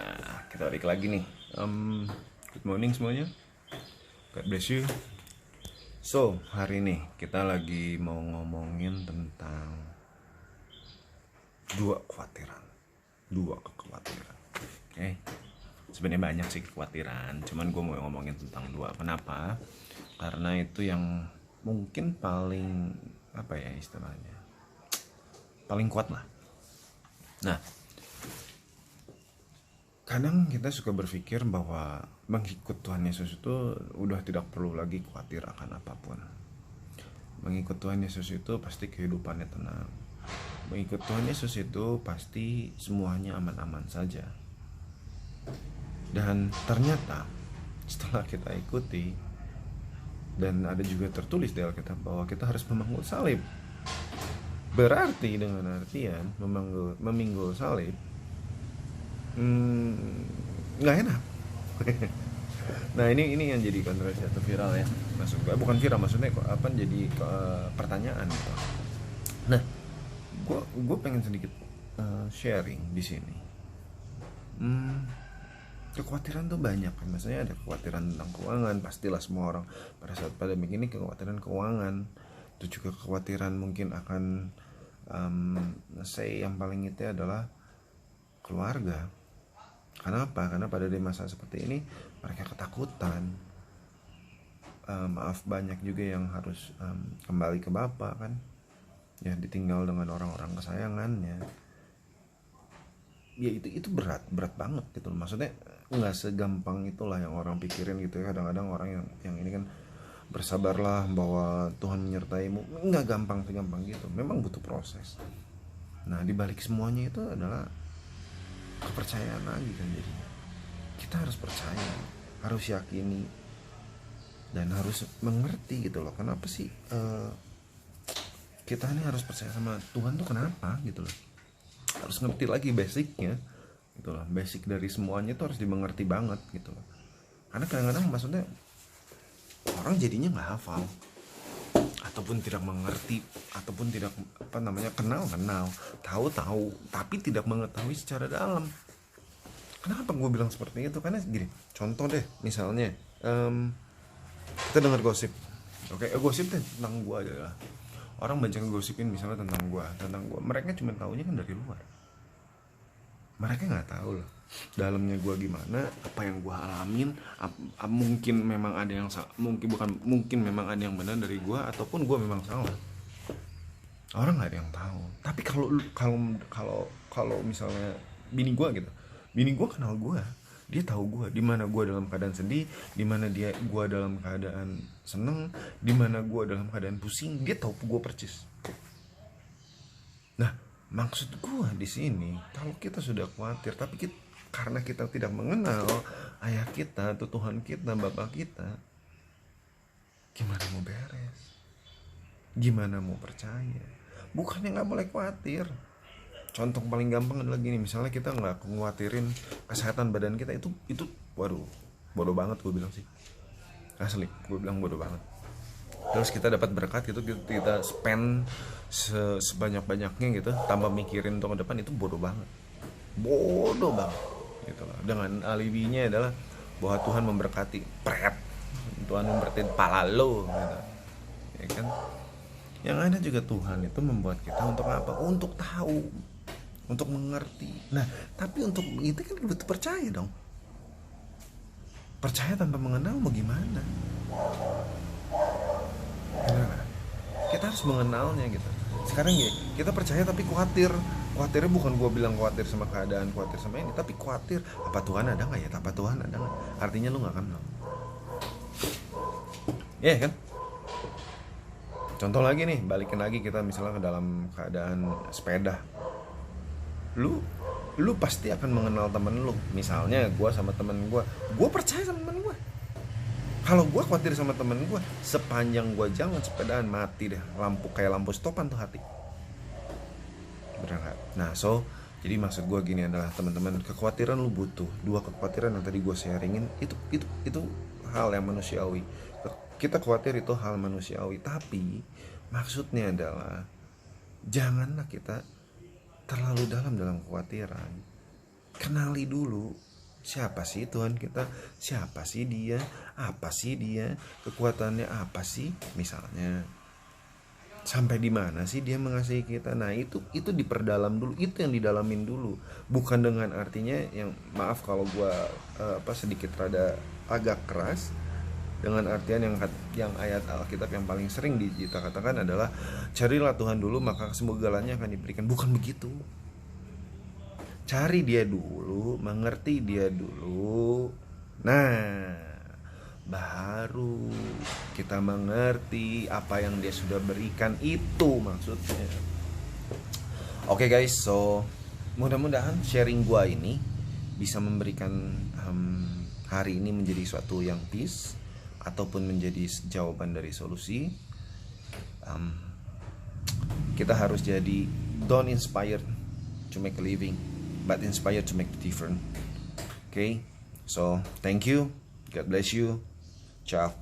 Nah, kita balik lagi nih. Good morning semuanya. God bless you. So, hari ini kita lagi mau ngomongin tentang dua kekhawatiran. Dua kekhawatiran. Oke. Sebenarnya banyak sih kekhawatiran, cuman gue mau ngomongin tentang dua. Kenapa? Karena itu yang mungkin paling apa ya istilahnya? Paling kuat lah. Nah, kadang kita suka berpikir bahwa mengikut Tuhan Yesus itu udah tidak perlu lagi khawatir akan apapun. Mengikut Tuhan Yesus itu pasti kehidupannya tenang. Mengikut Tuhan Yesus itu pasti semuanya aman-aman saja. Dan ternyata setelah kita ikuti, dan ada juga tertulis di Alkitab bahwa kita harus memangul salib. Berarti dengan artian memingul salib nggak enak. Nah ini yang jadi kontroversi atau viral ya, maksud gue bukan viral, maksudnya apa jadi pertanyaan gitu. Nah, gue pengen sedikit sharing di sini. Kekhawatiran tuh banyak kan, maksudnya ada kekhawatiran tentang keuangan, pastilah semua orang pada saat pandemi ini kekhawatiran keuangan. Itu juga kekhawatiran mungkin akan saya yang paling itu adalah keluarga. Kenapa? Karena pada masa seperti ini mereka ketakutan. Maaf, banyak juga yang harus kembali ke bapak kan, ya ditinggal dengan orang-orang kesayangannya. Ya itu berat banget gitu. Maksudnya nggak segampang itulah yang orang pikirin gitu ya. Kadang-kadang orang yang ini kan bersabarlah bahwa Tuhan menyertaimu. Nggak segampang gitu. Memang butuh proses. Nah, dibalik semuanya itu adalah kepercayaan lagi kan, jadi kita harus percaya, harus yakini, dan harus mengerti gitu loh. Kenapa sih kita ini harus percaya sama Tuhan tuh kenapa gitu loh. Harus ngerti lagi basicnya gitu loh. Basic dari semuanya tuh harus dimengerti banget gitu loh. Karena kadang-kadang maksudnya orang jadinya nggak hafal, ataupun tidak mengerti, ataupun tidak kenal tahu tapi tidak mengetahui secara dalam. Kenapa gue bilang seperti itu? Karena gini, contoh deh, misalnya kita dengar gosip. Oke, gosip deh tentang gue adalah orang banyak ngegosipin misalnya tentang gue. Mereka cuma taunya kan dari luar. Mereka nggak tahu loh dalamnya gue gimana, apa yang gue alamin. Mungkin memang ada yang mungkin memang ada yang benar dari gue, ataupun gue memang salah. Orang nggak ada yang tahu. Tapi kalau misalnya bini gue kenal gue, dia tahu gue di mana gue dalam keadaan sedih, di mana gue dalam keadaan seneng, di mana gue dalam keadaan pusing. Dia tahu gue percis. Nah, maksud gue di sini, kalau kita sudah khawatir, tapi karena kita tidak mengenal ayah kita atau Tuhan kita, Bapak kita, gimana mau beres? Gimana mau percaya? Bukannya nggak boleh khawatir. Contoh paling gampang adalah gini, misalnya kita nggak khawatirin kesehatan badan kita, itu waduh, bodoh banget gue bilang sih. Asli, gue bilang bodoh banget. Terus kita dapat berkat gitu, kita spend sebanyak-banyaknya gitu, tanpa mikirin untuk ke depan, itu bodoh banget gitu loh. Dengan alibinya adalah bahwa Tuhan memberkati, Tuhan memberkati pala lo gitu, ya kan. Yang ada juga Tuhan itu membuat kita untuk apa? Untuk tahu, untuk mengerti. Nah, tapi untuk itu kan butuh percaya dong. Percaya tanpa mengenal mau gimana? Kita harus mengenalnya gitu. Sekarang ya, kita percaya tapi khawatirnya bukan gue bilang khawatir sama keadaan, khawatir sama ini, tapi khawatir apa Tuhan ada nggak ya, apa Tuhan ada nggak. Artinya lu nggak kenal, ya kan. Contoh lagi nih, balikin lagi kita misalnya ke dalam keadaan sepeda. Lu pasti akan mengenal temen lu. Misalnya gue sama temen gue percaya sama temen gue. Kalau gue khawatir sama temen gue, sepanjang gue jalan sepedaan, mati deh, kayak lampu stopan tuh hati. Berangkat. Nah, jadi maksud gue gini adalah, teman-teman, kekhawatiran lu butuh. Dua kekhawatiran yang tadi gue sharingin itu hal yang manusiawi. Kita khawatir itu hal manusiawi, tapi maksudnya adalah janganlah kita terlalu dalam kekhawatiran. Kenali dulu Siapa sih Tuhan kita? Siapa sih dia? Apa sih dia? Kekuatannya apa sih? Misalnya, sampai di mana sih dia mengasihi kita? Nah, itu diperdalam dulu, itu yang didalamin dulu. Bukan dengan artinya yang, maaf kalau gua sedikit rada agak keras, dengan artian yang ayat Alkitab yang paling sering kita katakan adalah carilah Tuhan dulu maka segalanya akan diberikan. Bukan begitu. Cari dia dulu, mengerti dia dulu. Nah, baru kita mengerti apa yang dia sudah berikan, itu maksudnya. Oke guys, so mudah-mudahan sharing gua ini bisa memberikan hari ini menjadi suatu yang peace, ataupun menjadi jawaban dari solusi. Kita harus jadi don't inspired to make a living, but inspired to make the difference. Okay, so thank you, God bless you, ciao.